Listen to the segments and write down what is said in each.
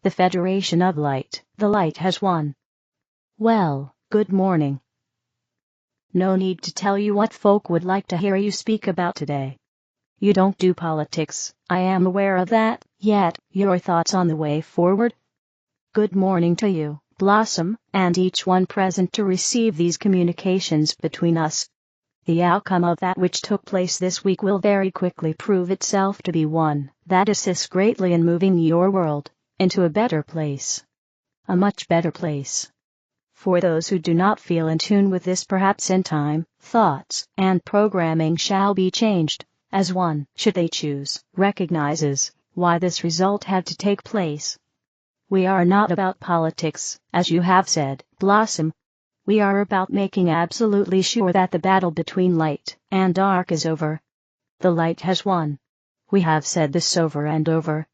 The Federation of Light, the light has won. Well, good morning. No need to tell you what folk would like to hear you speak about today. You don't do politics, I am aware of that, yet, your thoughts on the way forward? Good morning to you, Blossom, and each one present to receive these communications between us. The outcome of that which took place this week will very quickly prove itself to be one that assists greatly in moving your world into a better place. A much better place. For those who do not feel in tune with this, perhaps in time, thoughts and programming shall be changed, as one, should they choose, recognizes why this result had to take place. We are not about politics, as you have said, Blossom. We are about making absolutely sure that the battle between light and dark is over. The light has won. We have said this over and over.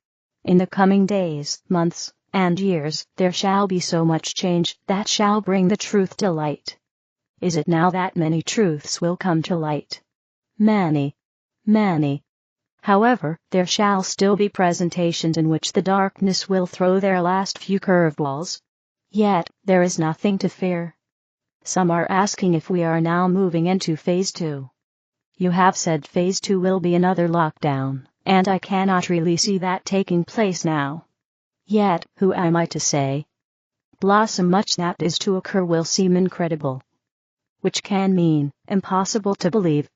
In the coming days, months, and years, there shall be so much change that shall bring the truth to light. Is it now that many truths will come to light? Many. Many. However, there shall still be presentations in which the darkness will throw their last few curveballs. Yet, there is nothing to fear. Some are asking if we are now moving into Phase 2. You have said Phase 2 will be another lockdown, and I cannot really see that taking place now. Yet, who am I to say? Blossom, much that is to occur will seem incredible. Which can mean, impossible to believe.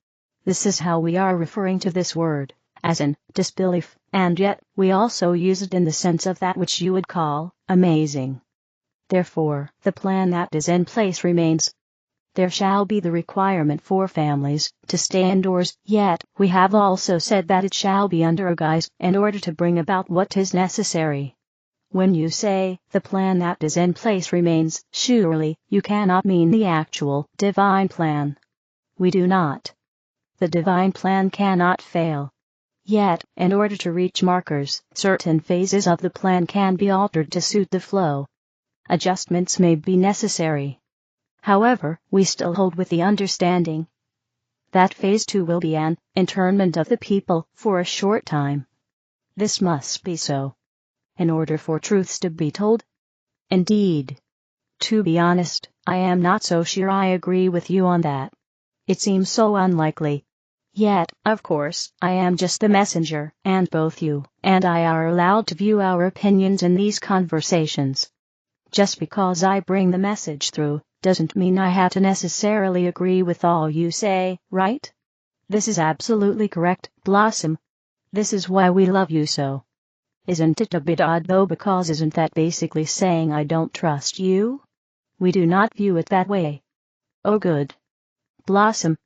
This is how we are referring to this word, as in, disbelief, and yet, we also use it in the sense of that which you would call, amazing. Therefore, the plan that is in place remains. There shall be the requirement for families to stay indoors, yet, we have also said that it shall be under a guise in order to bring about what is necessary. When you say, the plan that is in place remains, surely, you cannot mean the actual, divine plan. We do not. The divine plan cannot fail. Yet, in order to reach markers, certain phases of the plan can be altered to suit the flow. Adjustments may be necessary. However, we still hold with the understanding that Phase 2 will be an internment of the people for a short time. This must be so. In order for truths to be told? Indeed. To be honest, I am not so sure I agree with you on that. It seems so unlikely. Yet, of course, I am just the messenger, and both you and I are allowed to view our opinions in these conversations. Just because I bring the message through, doesn't mean I have to necessarily agree with all you say, right? This is absolutely correct, Blossom. This is why we love you so. Isn't it a bit odd though, because isn't that basically saying I don't trust you? We do not view it that way. Oh good. Blossom.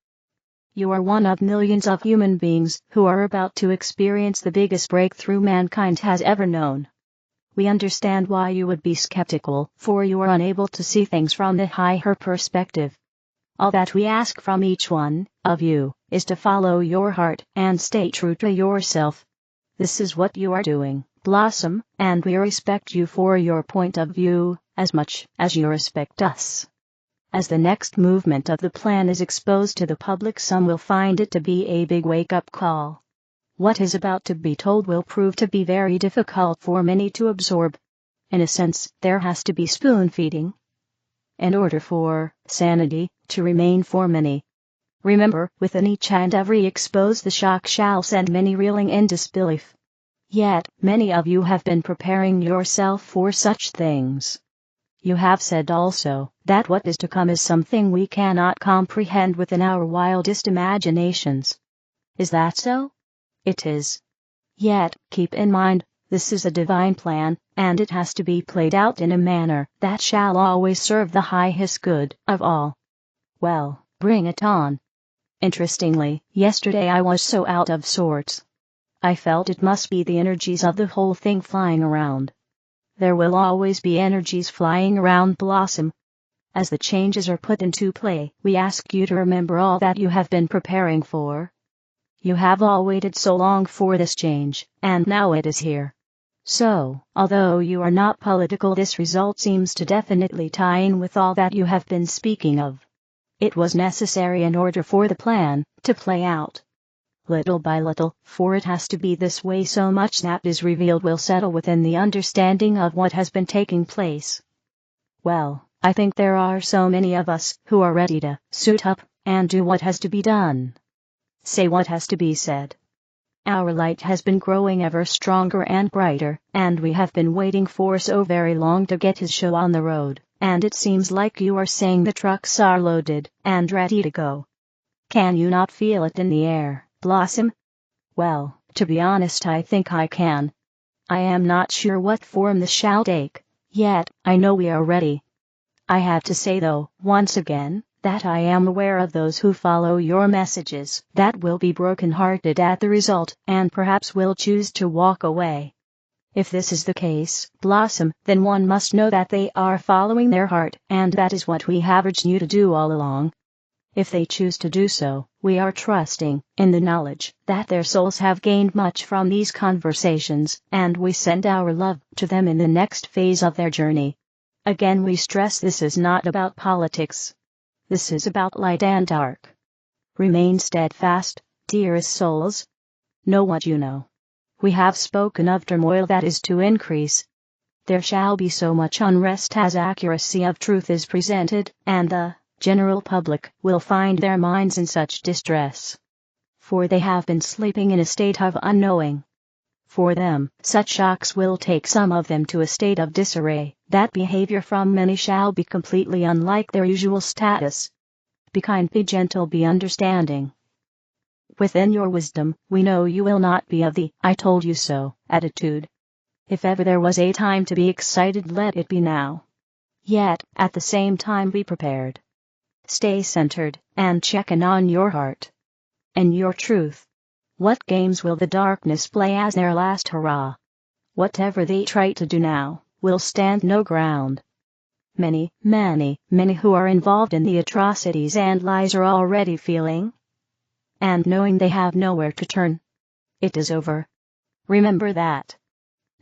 You are one of millions of human beings who are about to experience the biggest breakthrough mankind has ever known. We understand why you would be skeptical, for you are unable to see things from the higher perspective. All that we ask from each one of you is to follow your heart and stay true to yourself. This is what you are doing, Blossom, and we respect you for your point of view, as much as you respect us. As the next movement of the plan is exposed to the public, some will find it to be a big wake-up call. What is about to be told will prove to be very difficult for many to absorb. In a sense, there has to be spoon-feeding in order for sanity to remain for many. Remember, within each and every expose the shock shall send many reeling in disbelief. Yet, many of you have been preparing yourself for such things. You have said also that what is to come is something we cannot comprehend within our wildest imaginations. Is that so? It is. Yet, keep in mind, this is a divine plan, and it has to be played out in a manner that shall always serve the highest good of all. Well, bring it on. Interestingly, yesterday I was so out of sorts. I felt it must be the energies of the whole thing flying around. There will always be energies flying around, Blossom. As the changes are put into play, we ask you to remember all that you have been preparing for. You have all waited so long for this change, and now it is here. So, although you are not political, this result seems to definitely tie in with all that you have been speaking of. It was necessary in order for the plan to play out. little by little, for it has to be this way. So much that is revealed will settle within the understanding of what has been taking place. Well, I think there are so many of us who are ready to suit up and do what has to be done. Say what has to be said. Our light has been growing ever stronger and brighter, and we have been waiting for so very long to get his show on the road, and it seems like you are saying the trucks are loaded and ready to go. Can you not feel it in the air, Blossom? Well, to be honest, I think I can. I am not sure what form this shall take, yet I know we are ready. I have to say though, once again, that I am aware of those who follow your messages that will be broken-hearted at the result and perhaps will choose to walk away. If this is the case, Blossom, then one must know that they are following their heart, and that is what we have urged you to do all along. If they choose to do so, we are trusting in the knowledge that their souls have gained much from these conversations, and we send our love to them in the next phase of their journey. Again we stress, this is not about politics. This is about light and dark. Remain steadfast, dearest souls. Know what you know. We have spoken of turmoil that is to increase. There shall be so much unrest as accuracy of truth is presented, and the general public will find their minds in such distress. For they have been sleeping in a state of unknowing. For them, such shocks will take some of them to a state of disarray, that behavior from many shall be completely unlike their usual status. Be kind, be gentle, be understanding. Within your wisdom, we know you will not be of the "I told you so" attitude. If ever there was a time to be excited, let it be now. Yet, at the same time, be prepared. Stay centered, and check in on your heart and your truth. What games will the darkness play as their last hurrah? Whatever they try to do now will stand no ground. Many who are involved in the atrocities and lies are already feeling and knowing they have nowhere to turn. It is over. Remember that.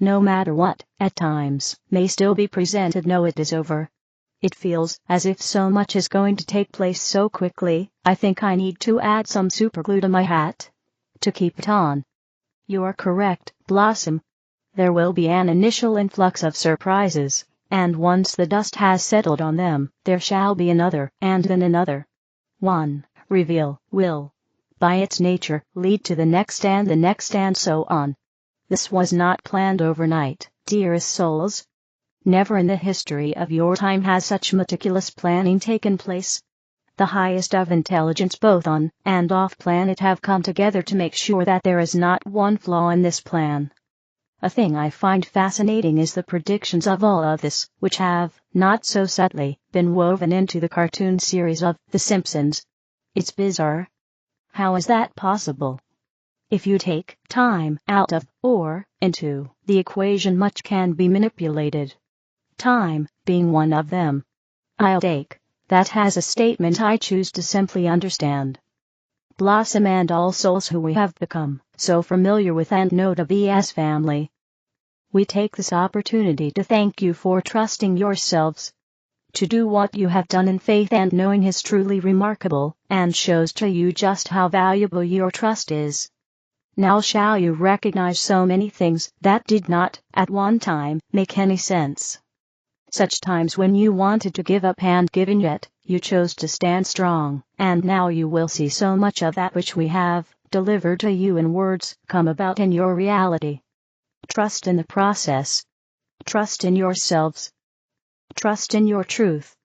No matter what, at times, may still be presented, know it is over. It feels as if so much is going to take place so quickly. I think I need to add some superglue to my hat to keep it on. You are correct, Blossom. There will be an initial influx of surprises, and once the dust has settled on them, there shall be another, and then another. One reveal will, by its nature, lead to the next and so on. This was not planned overnight, dearest souls. Never in the history of your time has such meticulous planning taken place. The highest of intelligence both on and off planet have come together to make sure that there is not one flaw in this plan. A thing I find fascinating is the predictions of all of this, which have, not so subtly, been woven into the cartoon series of The Simpsons. It's bizarre. How is that possible? If you take time out of, or into, the equation, much can be manipulated. Time being one of them. I'll take that as a statement I choose to simply understand. Blossom and all souls who we have become so familiar with and know to be as family. We take this opportunity to thank you for trusting yourselves. To do what you have done in faith and knowing is truly remarkable, and shows to you just how valuable your trust is. Now shall you recognize so many things that did not, at one time, make any sense. Such times when you wanted to give up and give in, yet you chose to stand strong, and now you will see so much of that which we have delivered to you in words come about in your reality. Trust in the process. Trust in yourselves. Trust in your truth.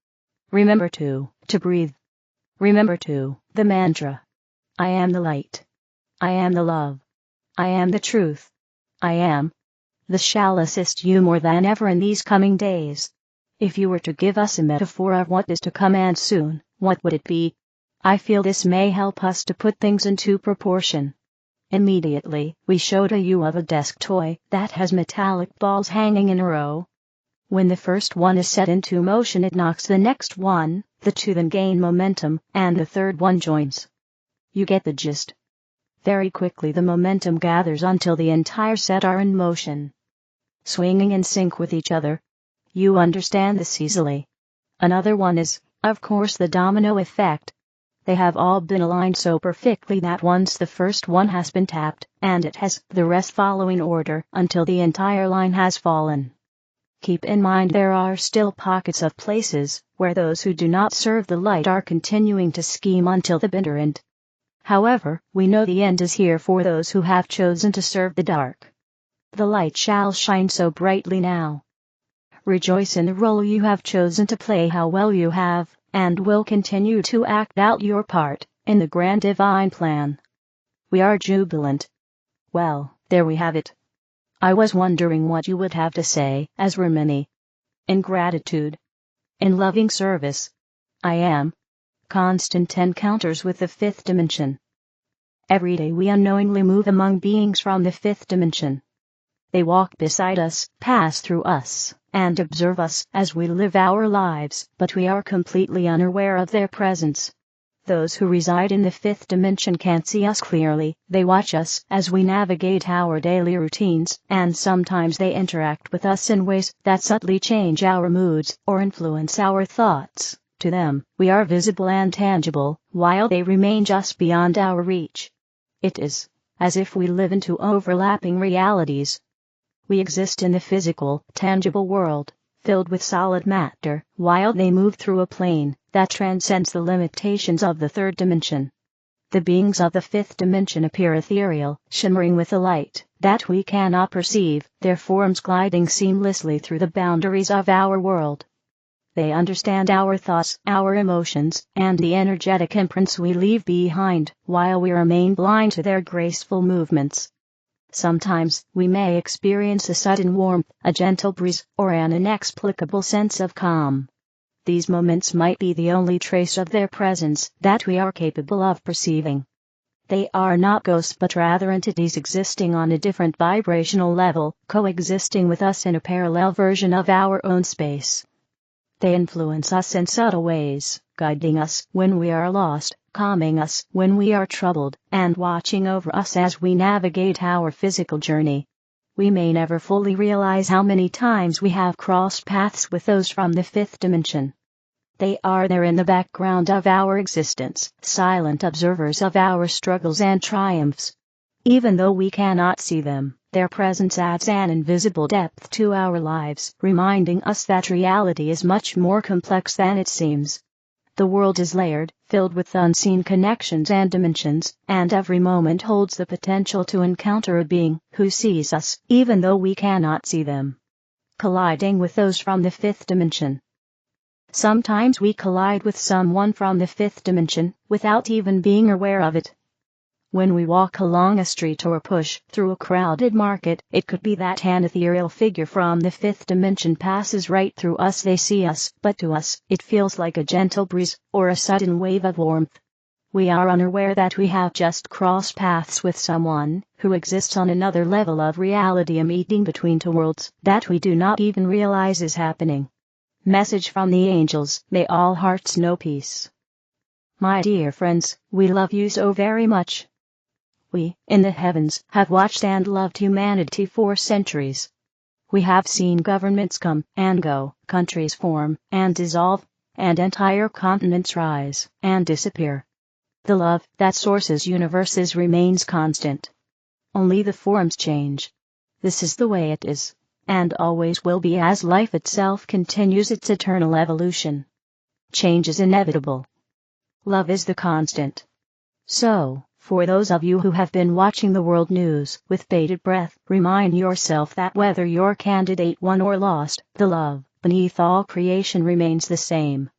Remember to breathe. Remember the mantra. I am the light. I am the love. I am the truth. I am. This shall assist you more than ever in these coming days. If you were to give us a metaphor of what is to come and soon, what would it be? I feel this may help us to put things into proportion. Immediately, we show to you of a desk toy that has metallic balls hanging in a row. When the first one is set into motion, it knocks the next one, the two then gain momentum, and the third one joins. You get the gist. Very quickly the momentum gathers until the entire set are in motion, swinging in sync with each other. You understand this easily. Another one is, of course, the domino effect. They have all been aligned so perfectly that once the first one has been tapped, and it has the rest follow in order until the entire line has fallen. Keep in mind there are still pockets of places where those who do not serve the light are continuing to scheme until the bitter end. However, we know the end is here for those who have chosen to serve the dark. The light shall shine so brightly now. Rejoice in the role you have chosen to play, how well you have, and will continue to act out your part in the grand divine plan. We are jubilant. Well, there we have it. I was wondering what you would have to say, as we're many. In gratitude. In loving service. I am. Constant encounters with the fifth dimension. Every day we unknowingly move among beings from the fifth dimension. They walk beside us, pass through us, and observe us as we live our lives, but we are completely unaware of their presence. Those who reside in the fifth dimension can't see us clearly. They watch us as we navigate our daily routines, and sometimes they interact with us in ways that subtly change our moods or influence our thoughts. To them, we are visible and tangible, while they remain just beyond our reach. It is as if we live in two overlapping realities. We exist in the physical, tangible world, filled with solid matter, while they move through a plane that transcends the limitations of the third dimension. The beings of the fifth dimension appear ethereal, shimmering with a light that we cannot perceive, their forms gliding seamlessly through the boundaries of our world. They understand our thoughts, our emotions, and the energetic imprints we leave behind, while we remain blind to their graceful movements. Sometimes, we may experience a sudden warmth, a gentle breeze, or an inexplicable sense of calm. These moments might be the only trace of their presence that we are capable of perceiving. They are not ghosts but rather entities existing on a different vibrational level, coexisting with us in a parallel version of our own space. They influence us in subtle ways, guiding us when we are lost, calming us when we are troubled, and watching over us as we navigate our physical journey. We may never fully realize how many times we have crossed paths with those from the fifth dimension. They are there in the background of our existence, silent observers of our struggles and triumphs. Even though we cannot see them, their presence adds an invisible depth to our lives, reminding us that reality is much more complex than it seems. The world is layered, filled with unseen connections and dimensions, and every moment holds the potential to encounter a being who sees us, even though we cannot see them. Colliding with those from the fifth dimension. Sometimes we collide with someone from the fifth dimension, without even being aware of it. When we walk along a street or push through a crowded market, it could be that an ethereal figure from the fifth dimension passes right through us. They see us, but to us, it feels like a gentle breeze, or a sudden wave of warmth. We are unaware that we have just crossed paths with someone who exists on another level of reality, a meeting between two worlds that we do not even realize is happening. Message from the angels: may all hearts know peace. My dear friends, we love you so very much. We, in the heavens, have watched and loved humanity for centuries. We have seen governments come and go, countries form and dissolve, and entire continents rise and disappear. The love that sources universes remains constant. Only the forms change. This is the way it is, and always will be as life itself continues its eternal evolution. Change is inevitable. Love is the constant. So, for those of you who have been watching the world news with bated breath, remind yourself that whether your candidate won or lost, the love beneath all creation remains the same.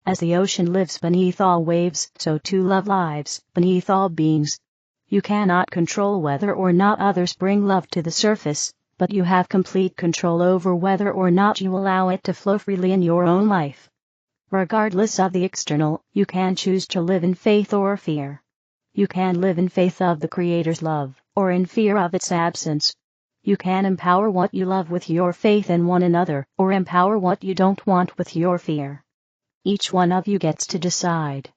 As the ocean lives beneath all waves, so too love lives beneath all beings. You cannot control whether or not others bring love to the surface, but you have complete control over whether or not you allow it to flow freely in your own life. Regardless of the external, you can choose to live in faith or fear. You can live in faith of the Creator's love, or in fear of its absence. You can empower what you love with your faith in one another, or empower what you don't want with your fear. Each one of you gets to decide.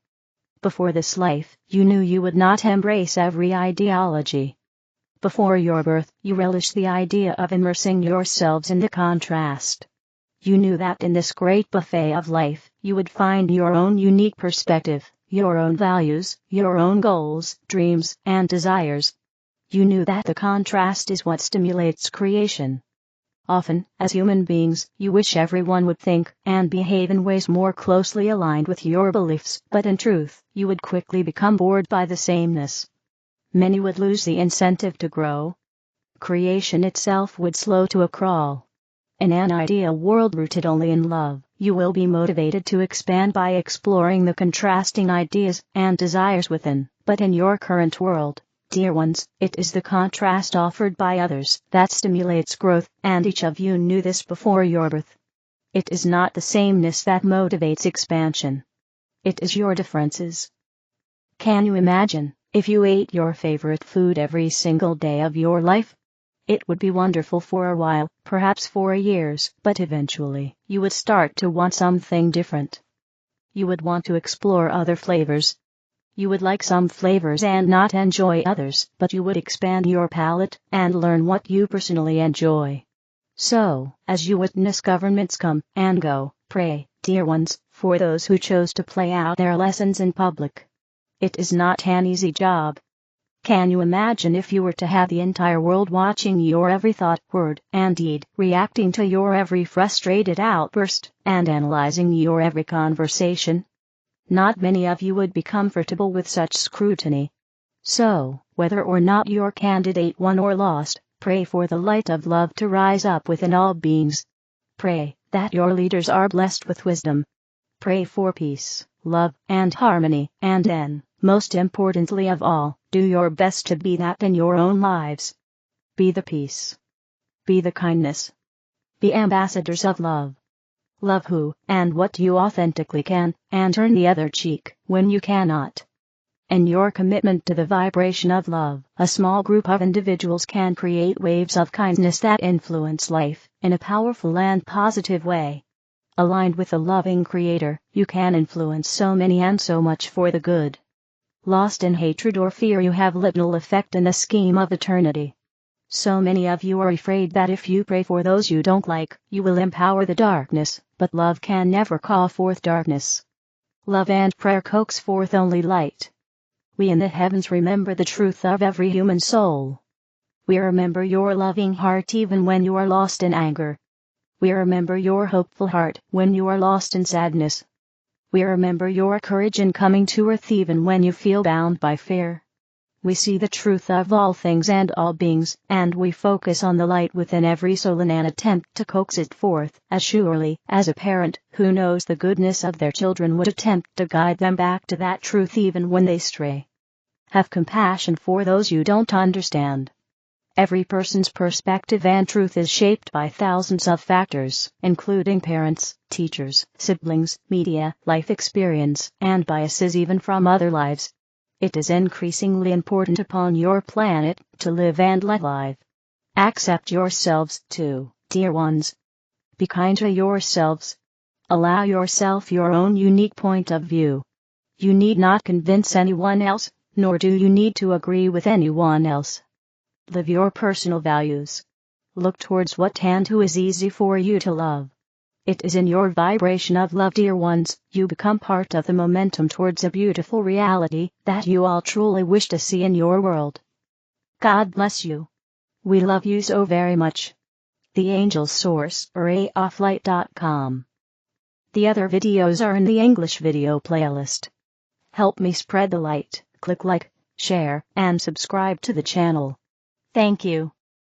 Before this life, you knew you would not embrace every ideology. Before your birth, you relished the idea of immersing yourselves in the contrast. You knew that in this great buffet of life, you would find your own unique perspective, your own values, your own goals, dreams, and desires. You knew that the contrast is what stimulates creation. Often, as human beings, you wish everyone would think and behave in ways more closely aligned with your beliefs, but in truth, you would quickly become bored by the sameness. Many would lose the incentive to grow. Creation itself would slow to a crawl. In an ideal world rooted only in love, you will be motivated to expand by exploring the contrasting ideas and desires within, but in your current world, dear ones, it is the contrast offered by others that stimulates growth, and each of you knew this before your birth. It is not the sameness that motivates expansion. It is your differences. Can you imagine, if you ate your favorite food every single day of your life? It would be wonderful for a while, perhaps for years, but eventually, you would start to want something different. You would want to explore other flavors. You would like some flavors and not enjoy others, but you would expand your palate and learn what you personally enjoy. So, as you witness governments come and go, pray, dear ones, for those who chose to play out their lessons in public. It is not an easy job. Can you imagine if you were to have the entire world watching your every thought, word, and deed, reacting to your every frustrated outburst, and analyzing your every conversation? Not many of you would be comfortable with such scrutiny. So, whether or not your candidate won or lost, pray for the light of love to rise up within all beings. Pray that your leaders are blessed with wisdom. Pray for peace, love, and harmony, and then, most importantly of all, do your best to be that in your own lives. Be the peace. Be the kindness. Be ambassadors of love. Love who and what you authentically can, and turn the other cheek when you cannot. In your commitment to the vibration of love, a small group of individuals can create waves of kindness that influence life in a powerful and positive way. Aligned with a loving Creator, you can influence so many and so much for the good. Lost in hatred or fear, you have little effect in the scheme of eternity. So many of you are afraid that if you pray for those you don't like, you will empower the darkness, but love can never call forth darkness. Love and prayer coax forth only light. We in the heavens remember the truth of every human soul. We remember your loving heart even when you are lost in anger. We remember your hopeful heart when you are lost in sadness. We remember your courage in coming to earth even when you feel bound by fear. We see the truth of all things and all beings, and we focus on the light within every soul in an attempt to coax it forth, as surely as a parent who knows the goodness of their children would attempt to guide them back to that truth even when they stray. Have compassion for those you don't understand. Every person's perspective and truth is shaped by thousands of factors, including parents, teachers, siblings, media, life experience, and biases even from other lives. It is increasingly important upon your planet to live and let live. Accept yourselves too, dear ones. Be kind to yourselves. Allow yourself your own unique point of view. You need not convince anyone else, nor do you need to agree with anyone else. Live your personal values. Look towards what and who is easy for you to love. It is in your vibration of love, dear ones, you become part of the momentum towards a beautiful reality that you all truly wish to see in your world. God bless you. We love you so very much. The Angel Source, rayofflight.com. The other videos are in the English video playlist. Help me spread the light. Click like, share, and subscribe to the channel. Thank you.